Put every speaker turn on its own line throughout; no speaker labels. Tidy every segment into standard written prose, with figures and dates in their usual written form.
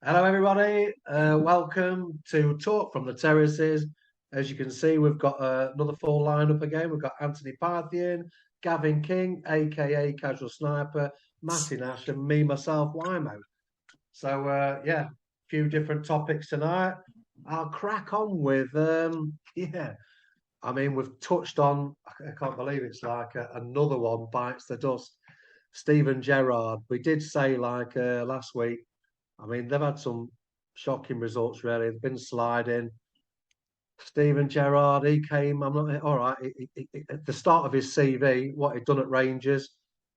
Hello, everybody. Welcome to Talk from the Terraces. As you can see, we've got another full lineup again. We've got Anthony Parthian, Gavin King, aka Casual Sniper, Matty Nash, and me, myself, Wimo. So, yeah, a few different topics tonight. I'll crack on with, yeah, I mean, we've touched on, I can't believe it's like another one bites the dust. Steven Gerrard. We did say, like last week, I mean, they've had some shocking results, really. They've been sliding. Steven Gerrard, he came, I'm not, all right. At the start of his CV, what he'd done at Rangers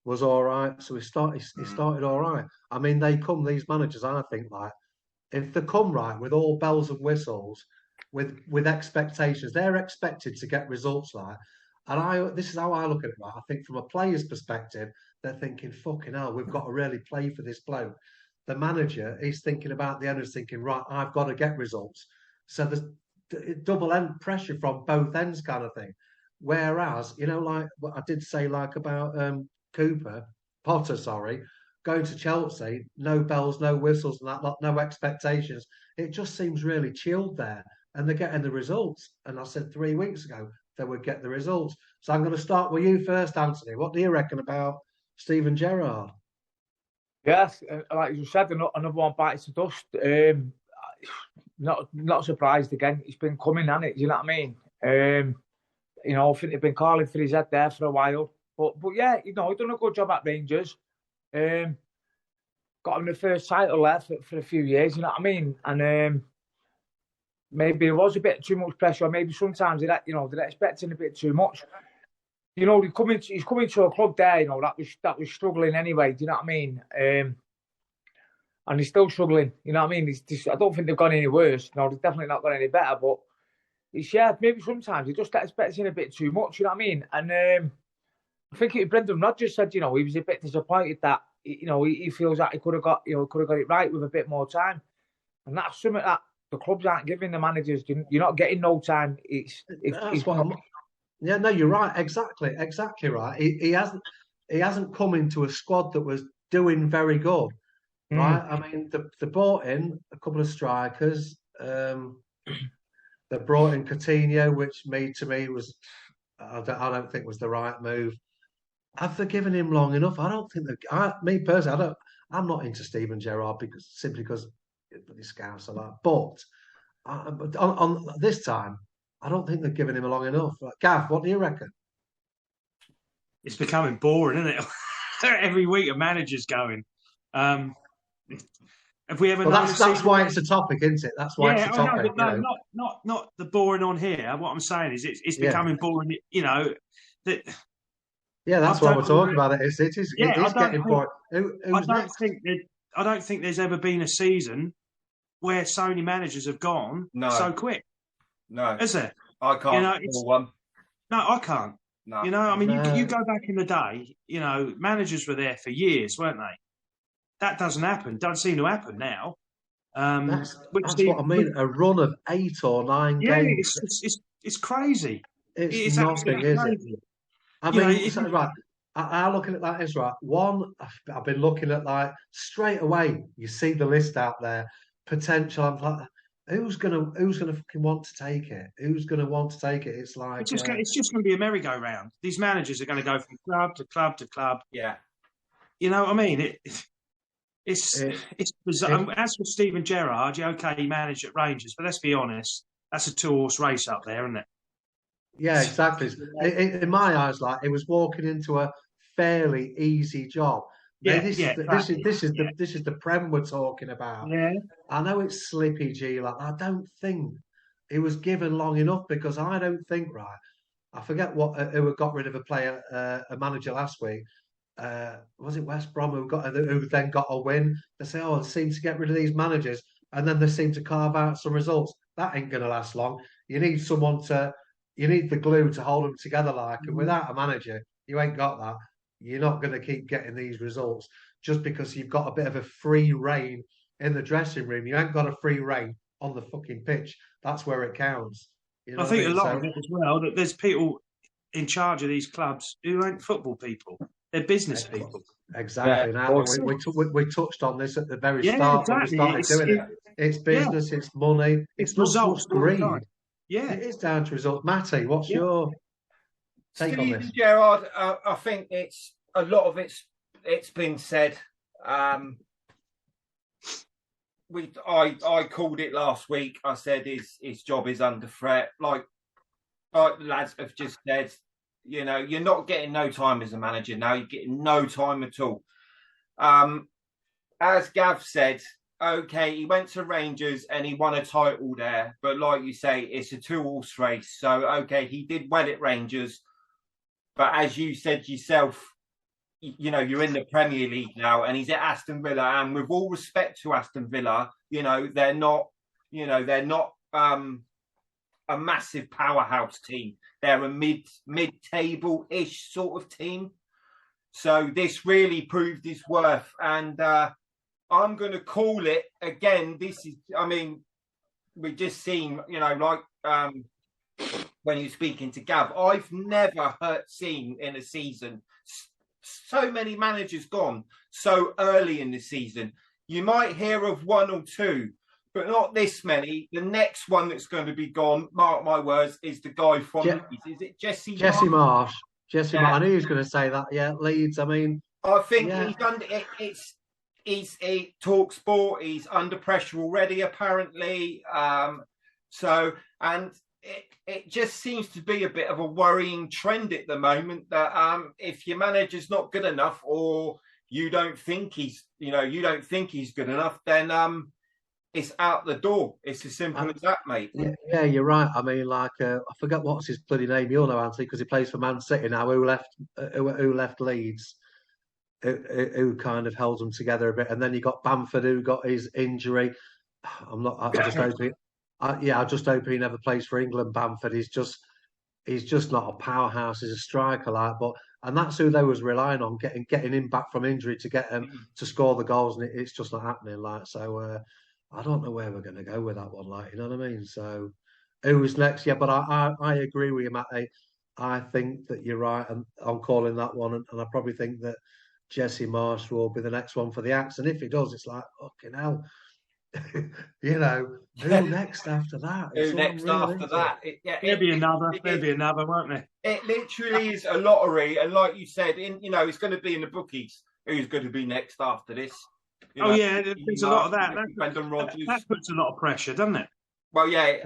was all right. So he started all right. I mean, these managers, I think, like, if they come right with all bells and whistles, with expectations, they're expected to get results like. And this is how I look at it, right? I think from a player's perspective, they're thinking, fucking hell, we've got to really play for this bloke. The manager, he's thinking about the owners, thinking, right, I've got to get results. So there's double end pressure from both ends, kind of thing. Whereas, like what I did say, like about Cooper, Potter, sorry, going to Chelsea, no bells, no whistles, and that lot, no expectations. It just seems really chilled there, and they're getting the results. And I said 3 weeks ago they would get the results. So I'm going to start with you first, Anthony. What do you reckon about Steven Gerrard?
Yes, like you said, another one bites the dust. Not surprised again. It's been coming, hasn't it? Do you know what I mean? I think they've been calling for his head there for a while. But yeah, he's done a good job at Rangers. Got him the first title there for a few years. You know what I mean? And maybe there was a bit too much pressure. Maybe sometimes they're expecting a bit too much. He's coming to a club there. That was struggling anyway. Do you know what I mean? And he's still struggling. You know what I mean? I don't think they've gone any worse. No, they've definitely not gone any better. But maybe sometimes he just expecting a bit too much. You know what I mean? And I think Brendan Rodgers said, he was a bit disappointed that he feels that he could have got it right with a bit more time. And that's something that the clubs aren't giving the managers. You're not getting no time.
That's what I'm. Yeah, no, you're right. Exactly right. He hasn't come into a squad that was doing very good, right? I mean, they brought in a couple of strikers. They brought in Coutinho, which to me was I don't think was the right move. Have they given him long enough? I don't think that. Me personally, I don't. I'm not into Steven Gerrard because the scouts are like. But on this time, I don't think they've given him long enough. Gav, what do you reckon?
It's becoming boring, isn't it? Every week a manager's going. Have we ever?
Well, that's why it's a topic, isn't it? That's why it's a topic.
No, not the boring on here. What I'm saying is, it's becoming boring. That.
Yeah, that's why we're talking about it. It is getting boring.
I don't think there's ever been a season where so many managers have gone so quick.
No,
is there?
I can't. One.
No, I can't. No. I mean, you go back in the day. Managers were there for years, weren't they? That doesn't happen. Doesn't seem to happen now.
That's what I mean. A run of 8 or 9 games.
It's crazy.
It's nothing, is crazy. It? I mean, right. I look at it like this, right? One, I've been looking at like straight away. You see the list out there, potential. I'm like, who's gonna fucking want to take it? Who's gonna want to take it? It's like
it's just gonna be a merry-go-round. These managers are gonna go from club to club to club.
Yeah.
You know what I mean? It's bizarre. As for Steven Gerrard, he managed at Rangers, but let's be honest, that's a 2-horse race up there, isn't it?
Yeah, exactly. In my eyes, like it was walking into a fairly easy job. This is the Prem we're talking about.
Yeah.
I know it's slippy, G. Like I don't think it was given long enough because I don't think right. I forget who got rid of a manager last week. Was it West Brom who then got a win? They say, they seem to get rid of these managers, and then they seem to carve out some results. That ain't going to last long. You need the glue to hold them together, and without a manager, you ain't got that. You're not going to keep getting these results just because you've got a bit of a free reign in the dressing room. You ain't got a free reign on the fucking pitch. That's where it counts.
I think a lot of it as well, that there's people in charge of these clubs who ain't football people. They're business people.
Exactly.
Yeah,
Now we touched on this at the very
Yeah,
start when we
exactly.
started doing it. It's business, it's money,
It's
not
results
just
all the
greed.
time. Yeah.
It is down to results. Matty, what's your take on this?
Gerrard, I think it's a lot of it's been said. I called it last week. I said his job is under threat. Like the lads have just said, you know, you're not getting no time as a manager now. You're getting no time at all. As Gav said, okay, he went to Rangers and he won a title there. But like you say, it's a 2-horse race. So, okay, he did well at Rangers. But as you said yourself, you know, you're in the Premier League now and he's at Aston Villa. And with all respect to Aston Villa, you know, they're not a massive powerhouse team. They're a mid-table-ish sort of team. So this really proved his worth. And I'm going to call it again. This is, I mean, we just seen, you know, like when you're speaking to Gav, I've never seen in a season so many managers gone so early in the season. You might hear of one or two, but not this many. The next one that's going to be gone, mark my words, is the guy from Leeds. Is it Jesse?
Jesse Marsch. Jesse Marsch. I knew he was going to say that. Yeah, Leeds. I mean,
I think he's under. He's talk sport. He's under pressure already, apparently. It just seems to be a bit of a worrying trend at the moment that if your manager's not good enough, or you don't think he's good enough, then it's out the door. It's as simple as that, mate.
Yeah, you're right. I mean, like I forget what's his bloody name. You'll know, Anthony, because he plays for Man City now. Who left Leeds? Who kind of held them together a bit, and then you got Bamford, who got his injury. I just hope he never plays for England. Bamford, he's just not a powerhouse. He's a striker, and that's who they was relying on, getting him back from injury to get him to score the goals, and it's just not happening. So I don't know where we're going to go with that one. You know what I mean? So who's next? Yeah, but I agree with you, Matt. I think that you're right, and I'm calling that one, and I probably think that Jesse Marsch will be the next one for the Axe, and if he does, it's like fucking hell. You know, who next after that?
Who next after that?
There'll be another, won't there?
It literally is a lottery, and like you said, it's going to be in the bookies. Who's going to be next after this?
There's a lot of that. That puts a lot of pressure, doesn't it?
Well,
The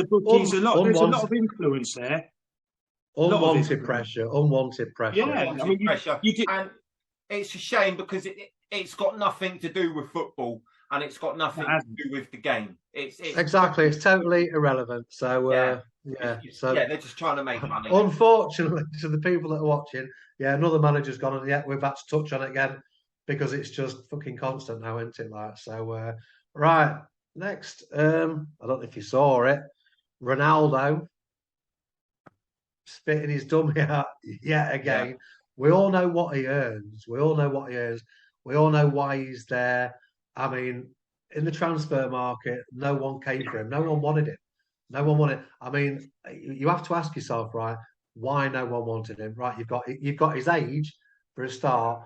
bookies, there's a lot of influence there.
Unwanted pressure.
Yeah, I mean,
pressure. And it's a shame because it's got nothing to do with football, and it's got nothing to do with the game. It's
exactly. It's totally irrelevant. So
they're just trying to make money.
Unfortunately, to the people that are watching, another manager's gone, and we've had to touch on it again because it's just fucking constant now, isn't it? So right, next. I don't know if you saw it. Ronaldo spitting his dummy out yet again. Yeah. We all know what he earns. We all know why he's there. I mean, in the transfer market, no one came for him. No one wanted him. I mean, you have to ask yourself, right, why no one wanted him? Right, you've got his age for a start.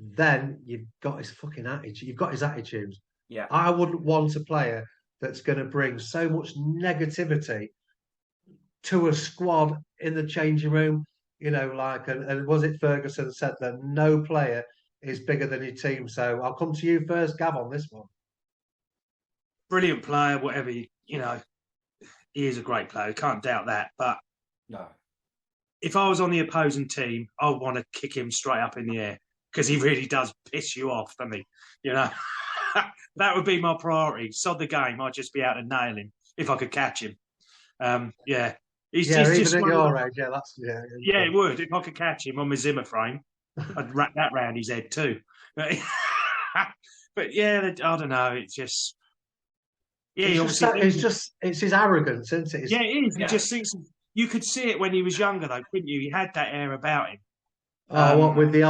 Then you've got his fucking attitude. You've got his attitude.
Yeah.
I wouldn't want a player that's going to bring so much negativity to a squad in the changing room. And was it Ferguson said that no player is bigger than your team? So I'll come to you first, Gav, on this one.
Brilliant player, whatever he is a great player. Can't doubt that. But
no,
if I was on the opposing team, I would want to kick him straight up in the air because he really does piss you off, doesn't he? That would be my priority. Sod the game. I'd just be able to nail him if I could catch him. He's
even
just
at your age,
it would. If I could catch him on my Zimmer frame, I'd wrap that round his head too. But I don't know. It's just,
it's his arrogance, isn't it?
It is. He just thinks you could see it when he was younger, though, couldn't you? He had that air about him.
When he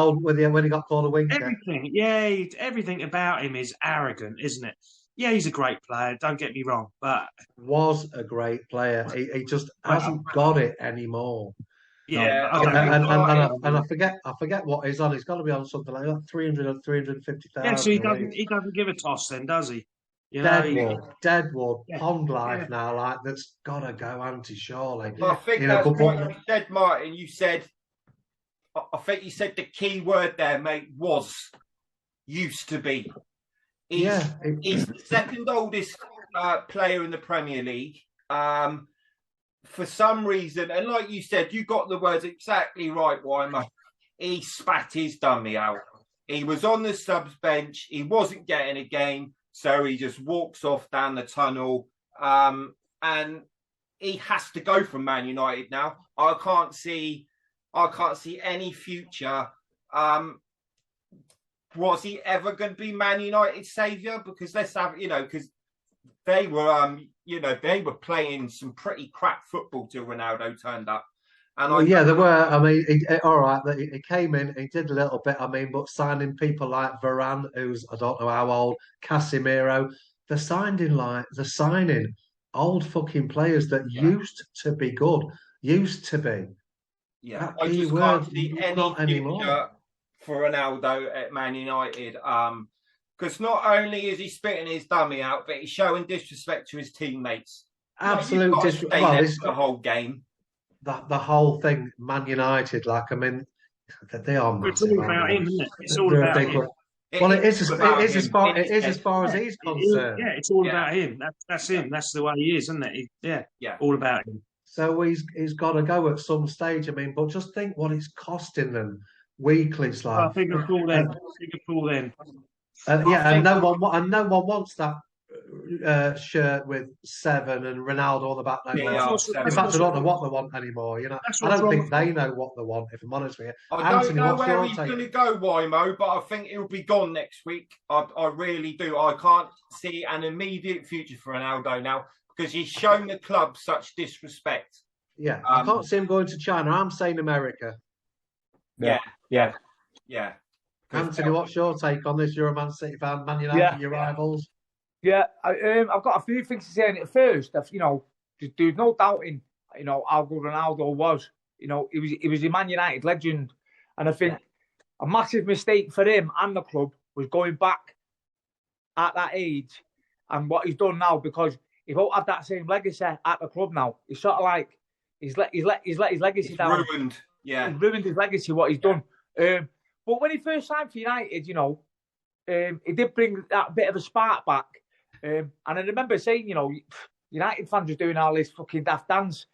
got called a winker?
Everything about him is arrogant, isn't it? Yeah, he's a great player. Don't get me wrong, but
was a great player. He just hasn't got it anymore.
Yeah,
I
and I forget what he's on. He's got to be on something like that, 300 or 350,000.
yeah. So he doesn't give a toss then, does he? You know,
Deadwood,
Yeah,
pond life
yeah.
now, like that's gotta go anti surely.
I think that's what you said, Martin. You said, I think you said the key word there, mate, was used to be. He's the second oldest player in the Premier League. For some reason, and like you said, you got the words exactly right, Weimer. He spat his dummy out. He was on the subs bench. He wasn't getting a game, so he just walks off down the tunnel. And he has to go from Man United now. I can't see any future. Was he ever going to be Man United's saviour? Because because they were, they were playing some pretty crap football till Ronaldo turned up. And
they were. I mean, all right. He came in, he did a little bit. I mean, but signing people like Varane, who's I don't know how old, Casemiro, they're signing old fucking players that used to be good, used to be.
Yeah, I just can't see any future for Ronaldo at Man United. Because not only is he spitting his dummy out, but he's showing disrespect to his teammates.
Absolute
disrespect. The whole game.
The whole thing, Man United, like, I mean, they are massive.
It's all about him, isn't it? It's all about him.
Well, it is as far as he's concerned.
Yeah, it's all about him. That's him. That's the way he is, isn't it? Yeah, all about him.
So he's got to go at some stage. I mean, but just think what it's costing them weekly. It's like,
I think it's all then.
And no one wants that shirt with 7 and Ronaldo on the back. In fact, I don't know what they want anymore. You know, I don't think they know what they want. If I'm honest with you,
I don't know where he's going to go, Wimo, but I think he'll be gone next week. I really do. I can't see an immediate future for Ronaldo now because he's shown the club such disrespect.
Yeah, I can't see him going to China. I'm saying America.
Yeah.
Anthony, what's your take on this? You're a Man City fan, Man United, your rivals.
Yeah, I've got a few things to say. And at first, there's no doubting, how good Ronaldo was. He was a Man United legend, and I think a massive mistake for him and the club was going back at that age and what he's done now, because he won't have that same legacy at the club now. He's sort of like he's let his legacy down.
Ruined. Yeah,
he's ruined his legacy. What he's done. But when he first signed for United, he did bring that bit of a spark back. And I remember saying, United fans were doing all this fucking daft dance.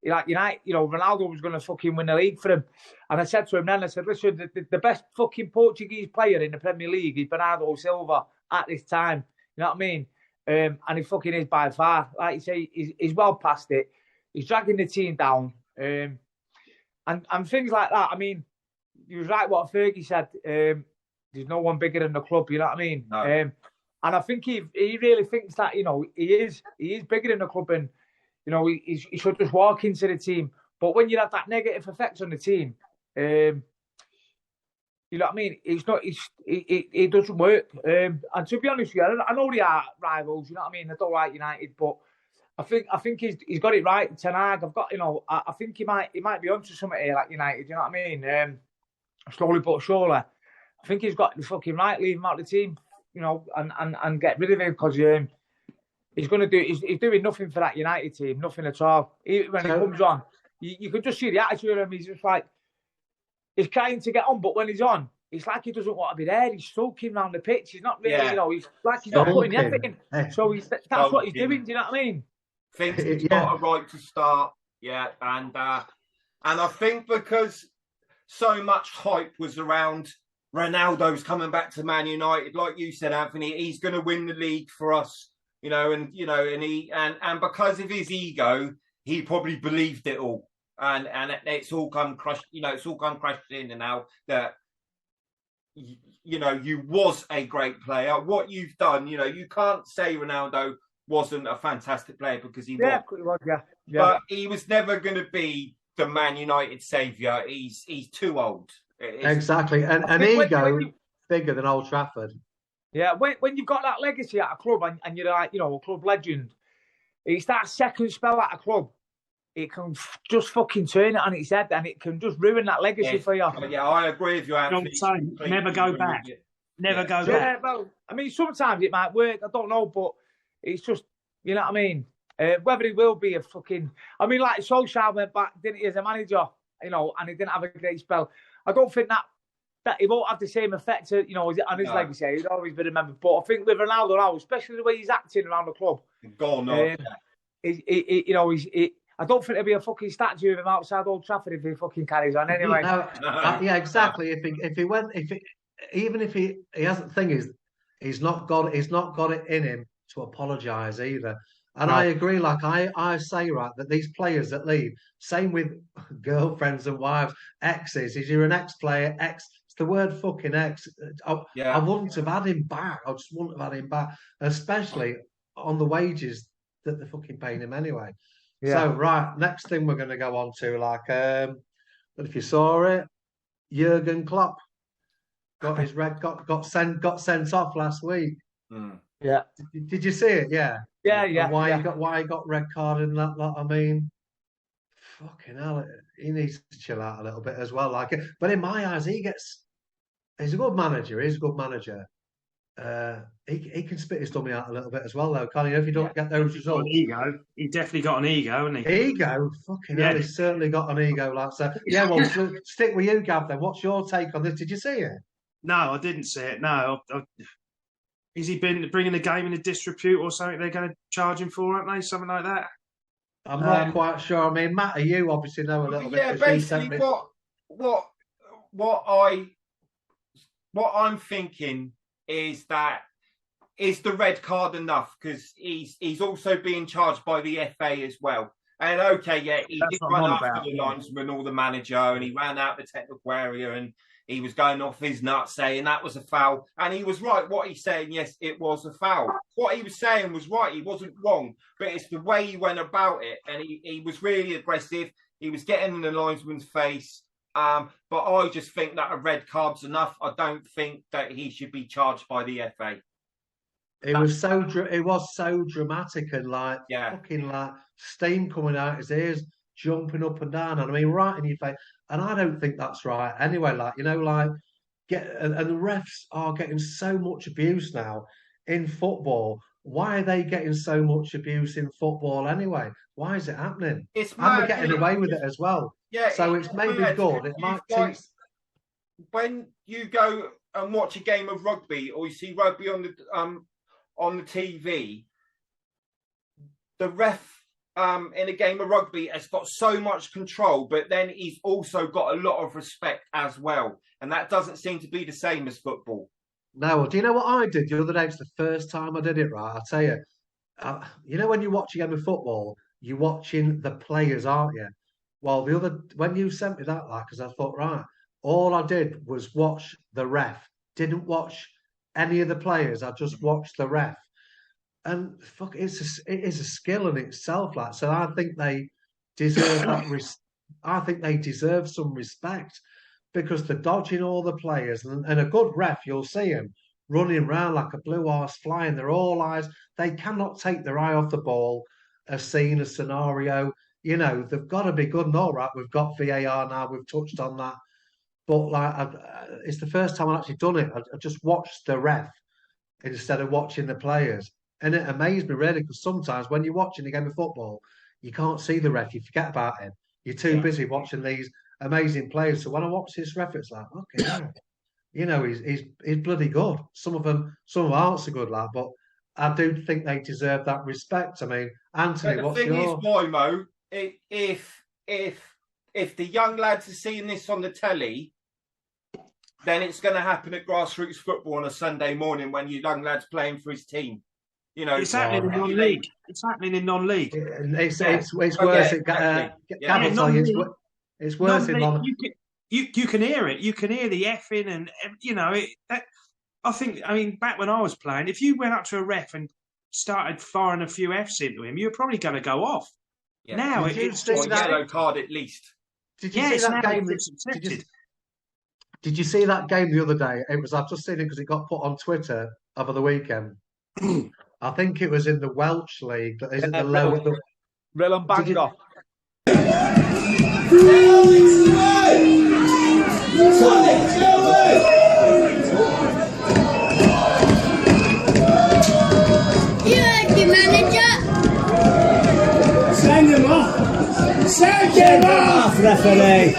Ronaldo was going to fucking win the league for him. And I said to him then, listen, the best fucking Portuguese player in the Premier League is Bernardo Silva at this time. You know what I mean? And he fucking is by far. Like you say, he's well past it. He's dragging the team down. And things like that. I mean, you was right what Fergie said. There's no one bigger than the club. You know what I mean?
No.
And I think he really thinks that he is bigger than the club, and he should just walk into the team. But when you have that negative effect on the team, you know what I mean? It doesn't work. And to be honest with you, I know they are rivals. You know what I mean? I don't like United, but I think he's got it right. Ten Hag, I think he might be onto something here like United. You know what I mean? Slowly but surely, I think he's got the fucking right. Leave him out of the team, and get rid of him, because he's doing nothing for that United team, nothing at all. Even when he comes on, you can just see the attitude of him. He's just like, he's trying to get on, but when he's on, it's like he doesn't want to be there. He's sulking around the pitch. He's not really, he's like he's not putting everything. So that's what he's doing. Do you know what I mean?
Thinks he's got a right to start. Yeah, and I think because so much hype was around Ronaldo's coming back to Man United, like you said, Anthony, he's going to win the league for us, and because of his ego, he probably believed it all, and it's all come crushed, it's all come crushed in now that you was a great player. What you've done, you can't say Ronaldo wasn't a fantastic player, because he was. Yeah. But he was never going to be the Man United saviour. He's too old.
Exactly, and ego bigger than Old Trafford.
Yeah, when you've got that legacy at a club and you're like, a club legend, it's that second spell at a club. it can just fucking turn it on its head, and it can just ruin that legacy for you.
Yeah, I agree with you, Anthony.
Never go back. Never go back.
Yeah, well, I mean, sometimes it might work. I don't know, but it's just, you know what I mean? Whether he will be a fucking... I mean, like, Solskjaer went back, didn't he, as a manager, you know, and he didn't have a great spell. I don't think that it won't have the same effect, you know, on his legacy. He's always been remembered. But I think with Ronaldo now, especially the way he's acting around the club...
Gone on.
You know, I don't think there'll be a fucking statue of him outside Old Trafford if he fucking carries on anyway.
Yeah, exactly. Even if he hasn't, the thing is, he's not got it in him to apologise either. And I agree, like I say, right, that these players that leave, same with girlfriends and wives, exes, is you're an ex-player, it's the word fucking ex. I wouldn't have had him back. I just wouldn't have had him back, especially on the wages that they're fucking paying him anyway. Yeah. So, right, next thing we're going to go on to, like, but if you saw it, Jurgen Klopp got his got sent off last week.
Yeah.
Did you see it? Yeah.
Yeah.
And why he got red carded and that lot. I mean, fucking hell, he needs to chill out a little bit as well. Like, but in my eyes, he's a good manager. He's a good manager. He can spit his dummy out a little bit as well, though, can't he? If you don't get those results,
ego. He definitely got an ego, hasn't he?
Ego, fucking hell, he's certainly got an ego. Like so. Yeah, well, stick with you, Gav. Then, what's your take on this? Did you see it?
No, I didn't see it. No, has he been bringing a game in a disrepute or something? They're going to charge him for, aren't they? Something like that.
I'm not quite sure. I mean, Matt, you obviously know a little bit.
Yeah, basically, what I'm thinking is that is the red card enough, because he's also being charged by the FA as well. And okay, yeah, he did run after the linesman or the manager, and he ran out the technical area, and he was going off his nuts saying that was a foul. And he was right. What he's saying, yes, it was a foul. What he was saying was right. He wasn't wrong. But it's the way he went about it. And he was really aggressive. He was getting in the linesman's face. But I just think that a red card's enough. I don't think that he should be charged by the FA.
It was so dramatic and like fucking like steam coming out his ears, jumping up and down. And I mean, right in your face. And I don't think that's right. Anyway, like, you know, like and the refs are getting so much abuse now in football. Why are they getting so much abuse in football anyway? Why is it happening? And we're getting away with it as well. Yeah. So it's maybe good. It might teach.
When you go and watch a game of rugby, or you see rugby on the TV, the ref in a game of rugby has got so much control, but then he's also got a lot of respect as well. And that doesn't seem to be the same as football.
No, do you know what I did the other day? It's the first time I did it, right? I'll tell you. You know, when you watch a game of football, you're watching the players, aren't you? Well, when you sent me that, like, because I thought, right, all I did was watch the ref. Didn't watch any of the players. I just watched the ref. And fuck, it is a skill in itself, like. So I think they deserve that. I think they deserve some respect, because they're dodging all the players. And a good ref, you'll see him running around like a blue horse flying. They're all eyes. They cannot take their eye off the ball. A scene, a scenario. You know, they've got to be good and all right. We've got VAR now. We've touched on that. But like, it's the first time I've actually done it. I just watched the ref instead of watching the players. And it amazed me, really, because sometimes when you're watching a game of football, you can't see the ref. You forget about him. You're too busy watching these amazing players. So when I watch this ref, it's like, okay, yeah. You know, he's bloody good. Some of them aren't so good, like, but I do think they deserve that respect. I mean, Anthony, what's your...
The thing is, Mo, if the young lads are seeing this on the telly, then it's going to happen at grassroots football on a Sunday morning when your young lads playing for his team. You know,
it's happening in non-league. It's happening in non-league.
It's worse. It's worse in non-league.
You can hear it. You can hear the effing, and you know it. I mean, back when I was playing, if you went up to a ref and started firing a few Fs into him, you were probably going to go off. Yeah. Now it's just
a yellow card at least.
Did you see that game? Did you see that game the other day? I've just seen it because it got put on Twitter over the weekend. I think it was in the Welsh League. Is it the lower?
Real and Bangor.
Send him off, referee.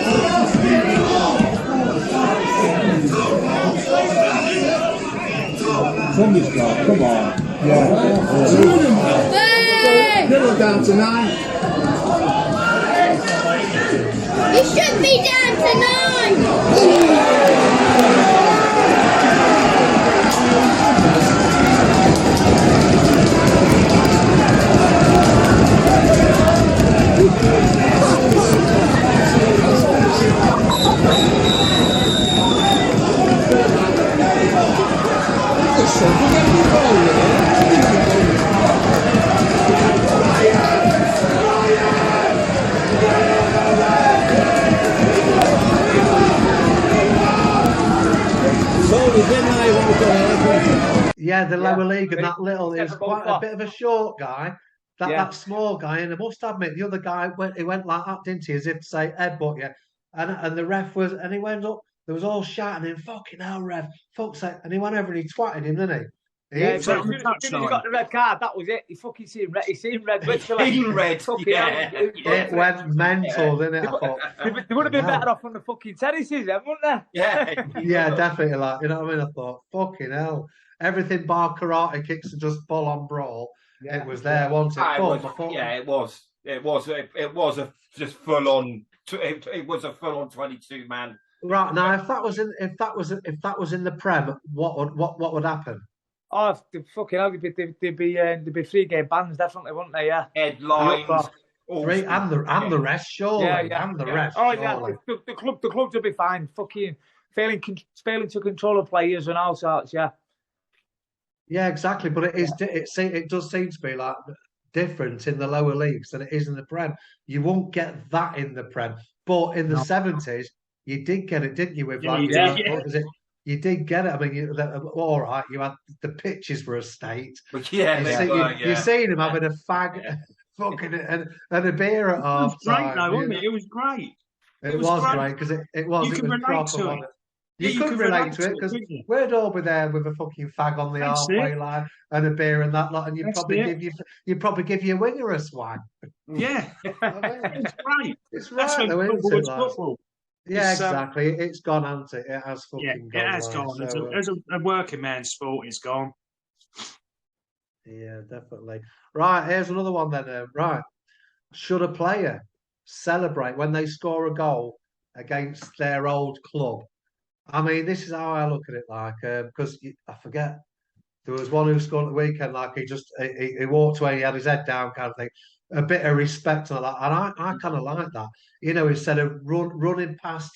Somebody's got, come on. Yeah. You're down to 9.
You should be down to 9.
Yeah, the lower league and that little is quite a bit of a short guy. That small guy, and I must admit, the other guy he went like that, didn't he? As if to say headbutt you, and the ref was, and he went up. There was all shouting, and fucking hell, ref, fuck's sake, and he went over and he twatted him, didn't he?
Yeah, so he got the red card. That was it. He fucking seen red. He seen red.
Seen red. Yeah.
It went mental, didn't it? I thought
they would have been better off on the fucking terraces, then, wouldn't they?
Yeah.
Yeah, definitely. Like, you know what I mean? I thought, fucking hell, everything bar karate kicks and just full on brawl. Yeah. It was there, wasn't it?
Yeah, it was. It was a just full on. It was a full on 22 man.
Right now, if that was in the Prem, what would happen?
Oh, fucking hell, there'd be 3-game bans, definitely, wouldn't they? Yeah.
Headlines.
Three and the rest, surely.
Yeah.
And the rest.
Oh
surely.
yeah, the clubs would be fine. Fucking failing to control the players and all sorts. Yeah.
Yeah, exactly. But it does seem to be like different in the lower leagues than it is in the Prem. You won't get that in the Prem, but in the 70s, you did get it, didn't you? With what was it? You did get it. I mean, all right, you had the pitches were a state. You seen him having a fag, fucking and a beer at half time.
Great, though, wasn't it? It was great.
It was great because it was.
You can relate to it.
You could relate to it because we'd all be there with a fucking fag on the halfway line and a beer and that lot, and you'd probably give your winger a swag.
Yeah, it's great.
It's right, though, isn't it? Football. Yeah, exactly. It's gone, hasn't it? It has fucking gone.
It has gone. As a working man's sport, it's gone.
Yeah, definitely. Right, here's another one then. Right. Should a player celebrate when they score a goal against their old club? I mean, this is how I look at it, like, because I forget, there was one who scored at the weekend, like, he walked away, he had his head down kind of thing, a bit of respect and all that, and I kind of like that. You know, instead of running past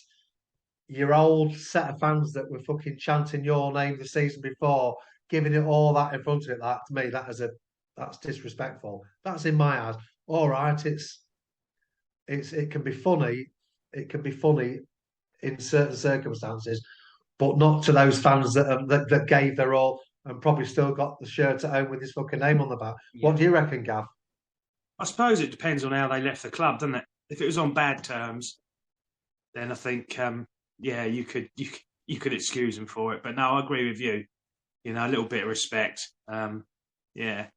your old set of fans that were fucking chanting your name the season before, giving it all that in front of it, like, to me, that's disrespectful. That's in my eyes. All right, it can be funny. It can be funny in certain circumstances, but not to those fans that gave their all and probably still got the shirt at home with his fucking name on the back. Yeah. What do you reckon, Gav?
I suppose it depends on how they left the club, doesn't it? If it was on bad terms, then I think, you could excuse them for it. But no, I agree with you. You know, a little bit of respect. I ain't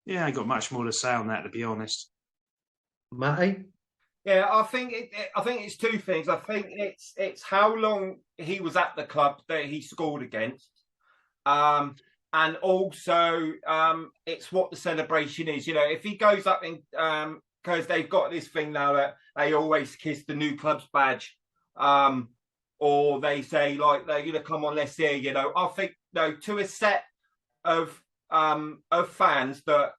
got much more to say on that, to be honest.
Matty?
Yeah, I think it's two things. I think it's how long he was at the club that he scored against, and also it's what the celebration is. You know, if he goes up in because they've got this thing now that they always kiss the new club's badge, or they say like they're gonna come on, let's hear. You know, I think to a set of fans that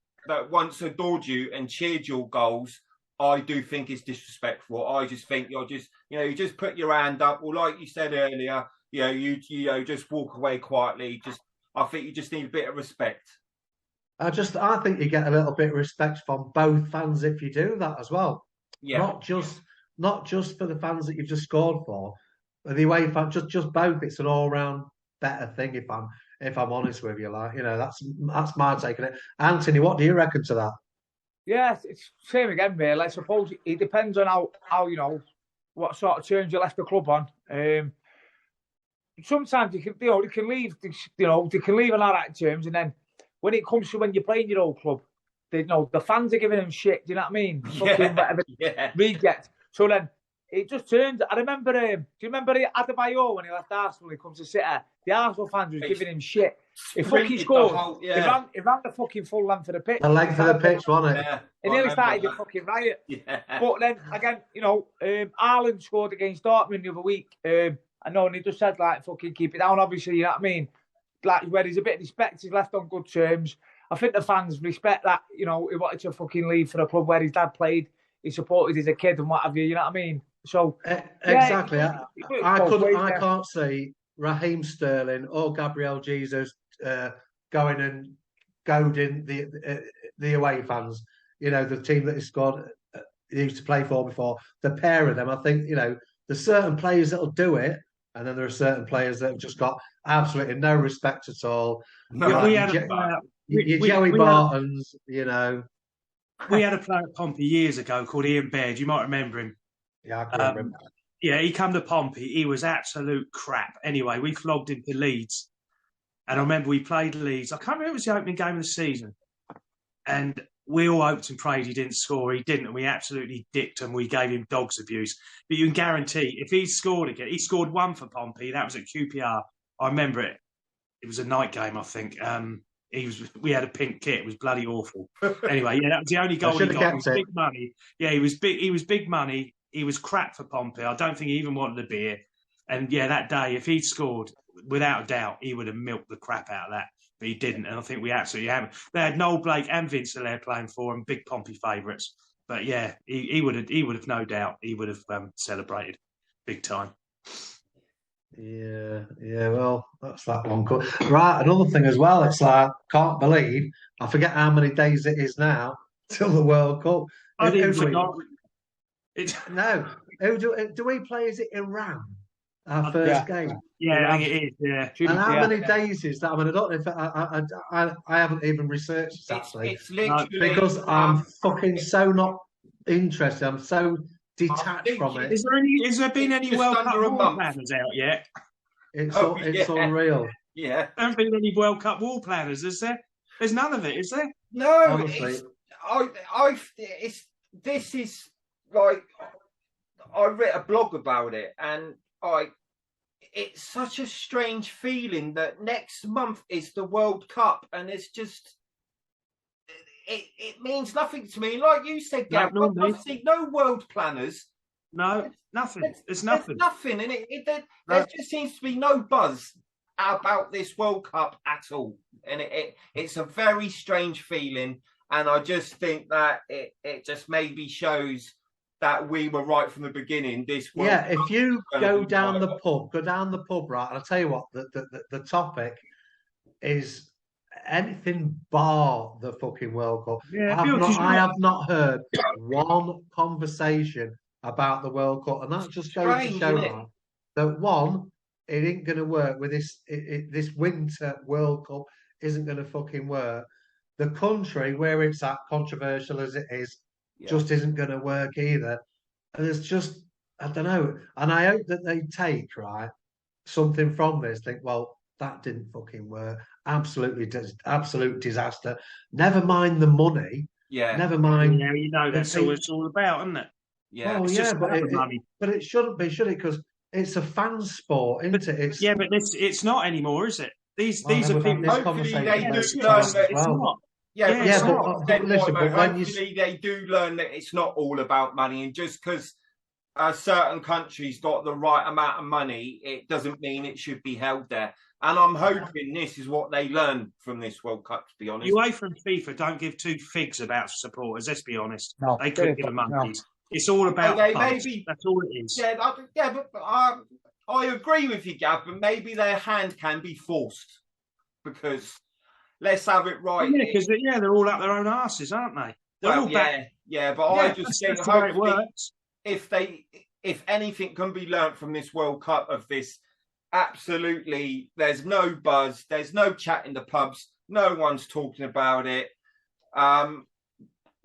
once adored you and cheered your goals, I do think it's disrespectful. I just think you just put your hand up, or like you said earlier, you just walk away quietly. I think you just need a bit of respect. I
think you get a little bit of respect from both fans if you do that as well. Yeah. Not just for the fans that you've just scored for, but the away fans, just both. It's an all round better thing if I'm honest with you. Like, that's my take on it. Anthony, what do you reckon to that?
Yeah, it's same again, really. I suppose it depends on how you know what sort of terms you left the club on. Sometimes you can, they can leave, they can leave on alright terms, and then when it comes to when you're playing your old club, the fans are giving them shit. Do you know what I mean? Fucking whatever reject. So then it just turned. I remember. Do you remember Adebayor when he left Arsenal? He comes to City. The Arsenal fans was giving him shit. He fucking scored. He ran the fucking full length of the pitch.
The length of the pitch, wasn't it?
Yeah,
He nearly started the fucking riot.
Yeah.
But then again, Ireland scored against Dortmund the other week. I know, and he just said like, fucking keep it down. Obviously, you know what I mean. Like where there's a bit of respect, he's left on good terms. I think the fans respect that. He wanted to fucking leave for a club where his dad played. He supported as a kid and what have you. You know what I mean? So
exactly. I can't see Raheem Sterling or Gabriel Jesus going and goading the away fans. The team that he used to play for before. The pair of them, I think. There's certain players that'll do it, and then there are certain players that have just got absolutely no respect at all.
No,
we had Joey Bartons.
We had a player at Pompey years ago called Ian Baird. You might remember him.
Yeah, I can remember.
Yeah, he come to Pompey. He was absolute crap. Anyway, we flogged him to Leeds. And I remember we played Leeds. I can't remember if it was the opening game of the season. And we all hoped and prayed he didn't score. He didn't. And we absolutely dicked him. We gave him dog's abuse. But you can guarantee, if he scored again, he scored one for Pompey. That was at QPR. I remember it. It was a night game, I think. We had a pink kit. It was bloody awful. Anyway, that was the only goal he got. It was big money. Yeah, he was big money. He was crap for Pompey. I don't think he even wanted a beer. And that day, if he'd scored, without a doubt, he would have milked the crap out of that. But he didn't. And I think we absolutely haven't. They had Noel Blake and Vince Hilaire playing for him, big Pompey favourites. But he would have no doubt. He would have celebrated big time.
Yeah. Well, that's that one. Right, another thing as well. It's like, can't believe, I forget how many days it is now till the World Cup.
I didn't forgot.
No, do we play? Is it Iran? Our first game.
Yeah, I think it is. Yeah.
And how many days is that? I mean, I don't know if I haven't even researched this actually.
It's literally,
because I'm fucking so not interested. I'm so detached from it.
Has there been any World Cup wall planners out yet?
It's unreal.
Yeah.
There haven't been any World Cup wall planners, is there? There's none of it, is there?
No,
honestly.
This is like, I read a blog about it, and it's such a strange feeling that next month is the World Cup, and it's just it means nothing to me. Like you said, Gav, I see no world planners.
No, nothing. There's nothing.
There's nothing, and there just seems to be no buzz about this World Cup at all, and it's a very strange feeling. And I just think that it just maybe shows that we were right from the beginning. This World Cup,
if you go down the pub, right, and I'll tell you what, the topic is anything bar the fucking World Cup.
Yeah,
I have not heard one conversation about the World Cup, and that just goes to show that one, it ain't going to work with this winter World Cup. Isn't going to fucking work. The country where it's at, controversial as it is, just isn't going to work either. And it's just, I don't know. And I hope that they take something from this. Think, well, that didn't fucking work. Absolute disaster. Never mind the money.
Yeah.
Never mind.
Yeah, that's all it's all about, isn't it?
Yeah.
Oh, yeah, but it shouldn't be, should it? Because it's a fan sport, isn't it?
But it's not anymore, is it? These are people.
Hopefully they do learn that it's not. Hopefully they do learn that it's not all about money, and just because a certain country's got the right amount of money, it doesn't mean it should be held there. And I'm hoping this is what they learn from this World Cup, to be honest.
UEFA and FIFA don't give two figs about supporters, let's be honest.
No,
they couldn't give a monkeys. No. It's all about maybe, that's all it is.
But I agree with you, Gav, but maybe their hand can be forced, because let's have it right.
Yeah, because they're all up their own asses, aren't they? They're all back.
Yeah, but I just think hopefully if anything can be learnt from this World Cup of this, absolutely, there's no buzz, there's no chat in the pubs, no one's talking about it.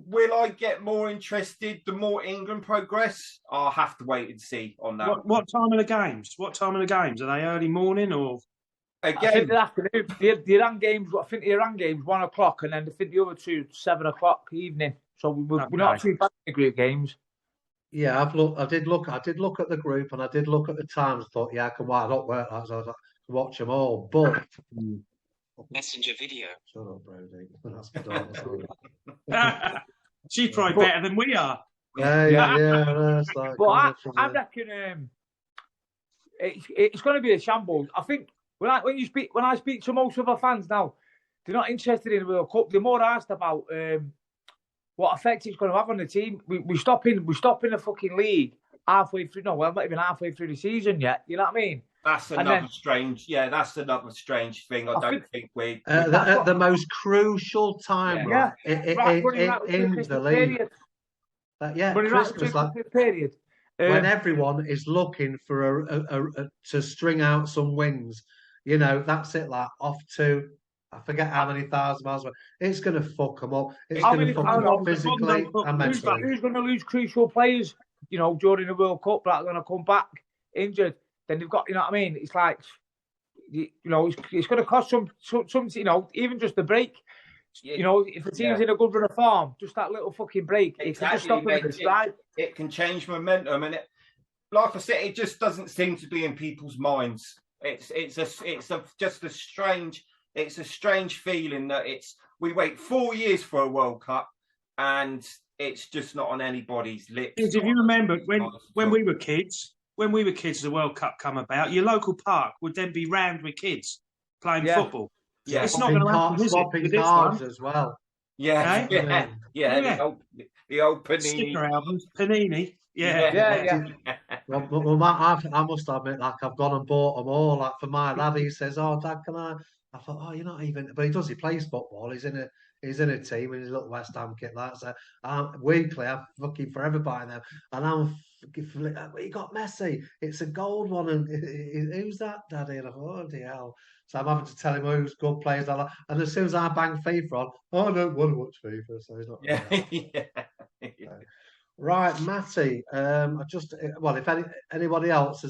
will I get more interested the more England progress? I'll have to wait and see on that.
What time are the games? What time are the games? Are they early morning or?
I think
Again,
the afternoon. The Iran games. I think the Iran games 1 o'clock, and then I think the other two 7 o'clock evening. So we're not too bad in the group games.
Yeah, I did look at the group, and I did look at the times. I thought, yeah, I can not work that, so I was like, watch them all. But
Messenger video.
shut up, Brody. That's my daughter.
She's probably better than we are.
Yeah. It's like,
But I reckon it's going to be a shambles. I think when I speak to most of our fans now, they're not interested in the World Cup. They're more asked about what effect it's going to have on the team. We're stopping the fucking league halfway through. No, well, not even halfway through the season yet. You know what I mean?
that's another strange thing. I don't think we
at the most crucial time in the league. Christmas, like,
period.
When everyone is looking for to string out some wins, you know, that's it. Like off to, I forget how many thousand miles away. It's going to fuck them up. It's going to fuck them up physically and mentally.
Who's going to lose crucial players, you know, during the World Cup that are going to come back injured? Then they've got, you know what I mean? It's like, you know, it's going to cost some, you know, even just a break. You know, if the team's in a good run of form, just that little fucking break, it can just stop them in the stride.
It can change momentum, and like I said, it just doesn't seem to be in people's minds. It's just a strange feeling that we wait 4 years for a World Cup, and it's just not on anybody's lips.
If you remember when we were kids, the World Cup come about, your local park would then be rammed with kids playing football.
Yeah,
it's not going to happen, is
swapping cards as well.
Yeah. The old Panini
sticker albums, Panini.
Well, I must admit, like, I've gone and bought them all. Like, for my lad, he says, "Oh, Dad, can I?" I thought, "Oh, you're not even." But he does. He plays football. He's in a team in his little West Ham kit. Like, so weekly, I'm fucking forever buying them, and I'm. You got Messi. It's a gold one, and who's that, Daddy? And I thought, oh, dear hell. So I'm having to tell him who's good players I like. And as soon as I bang FIFA on, I don't want to watch FIFA, so he's not. Right, Matty. If anybody else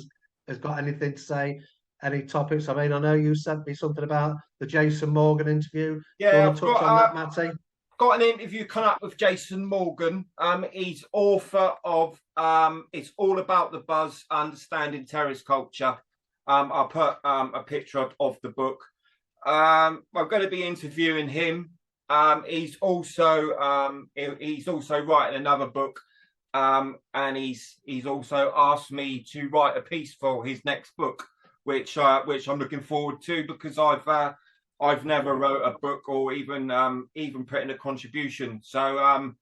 has got anything to say, any topics. I mean, I know you sent me something about the Jason Morgan interview.
Yeah,
touch on that, Matty?
Got an interview coming up with Jason Morgan. He's author of It's All About the Buzz, Understanding Terrace Culture. I'll put a picture of the book. I'm going to be interviewing him. He's also writing another book, and he's also asked me to write a piece for his next book, which I'm looking forward to, because I've never wrote a book or even put in a contribution. So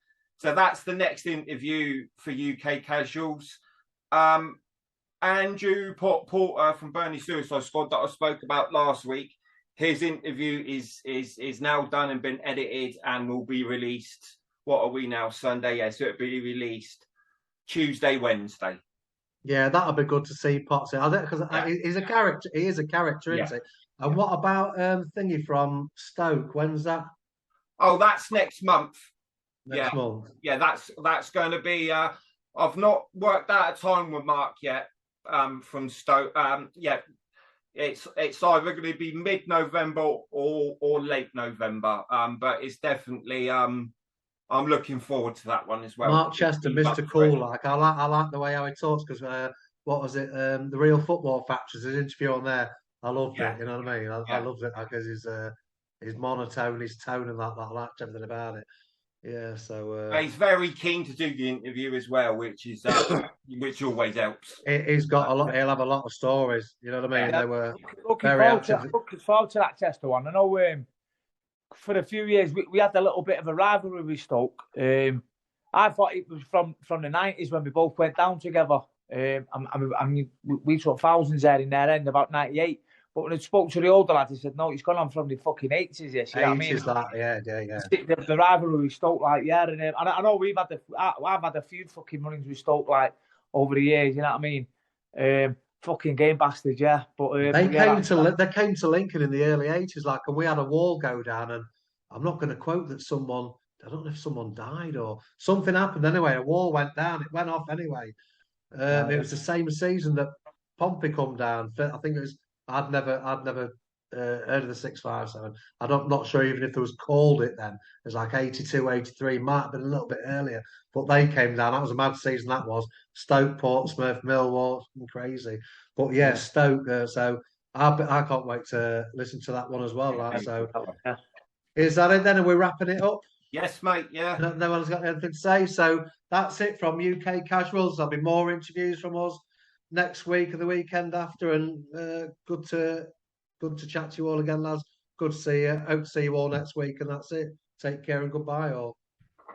that's the next interview for UK Casuals. Andrew Porter from Burnley Suicide Squad that I spoke about last week. His interview is now done and been edited and will be released. What are we now? Sunday, yeah. So it'll be released Tuesday, Wednesday.
Yeah, that'll be good to see Potts. Because he's a character. He is a character, isn't he? And what about thingy from Stoke? When's that?
Oh, that's next month.
Next month.
Yeah, that's going to be. I've not worked out a time with Mark yet. From Stoke. It's either going to be mid-November or late November. But it's definitely. I'm looking forward to that one as well.
Mark Chester, Mr. Cool. Like I like the way how he talks, because what was it? The Real Football Factories, his interview on there. I loved it. You know what I mean? I loved it because his monotone, his tone, and that. I liked everything about it. Yeah, so
he's very keen to do the interview as well, which which always helps.
He's got a lot. He'll have a lot of stories. You know what I mean? They were
looking forward to that Chester one. I know for a few years we had a little bit of a rivalry with Stoke. I thought it was from the 90s when we both went down together. I mean, we took thousands there in their end about 98. But when I spoke to the older lad, he said, no, it's gone on from the fucking 80s. Yes, you know what I mean? The rivalry with Stoke, like, yeah. And I know I've had a few fucking runnings with Stoke, like, over the years, you know what I mean? Fucking game bastards, yeah. But
they came to Lincoln in the early 80s, like, and we had a wall go down, and I'm not going to quote that someone I don't know if someone died or something happened. Anyway, a wall went down. It went off anyway. It was the same season that Pompey come down. I think it was. I'd never heard of the 657. I'm not sure even if there was called it then. It was like 82, 83. Might have been a little bit earlier, but they came down. That was a mad season. That was Stoke, Portsmouth, Millwall, crazy. But yeah, Stoke. So I can't wait to listen to that one as well. Like, so is that it then? And we're wrapping it up.
Yes, mate. Yeah.
No one's got anything to say. So that's it from UK Casuals. There'll be more interviews from us next week or the weekend after. And good to chat to you all again, lads. Good to see you. Hope to see you all next week. And that's it. Take care and goodbye all.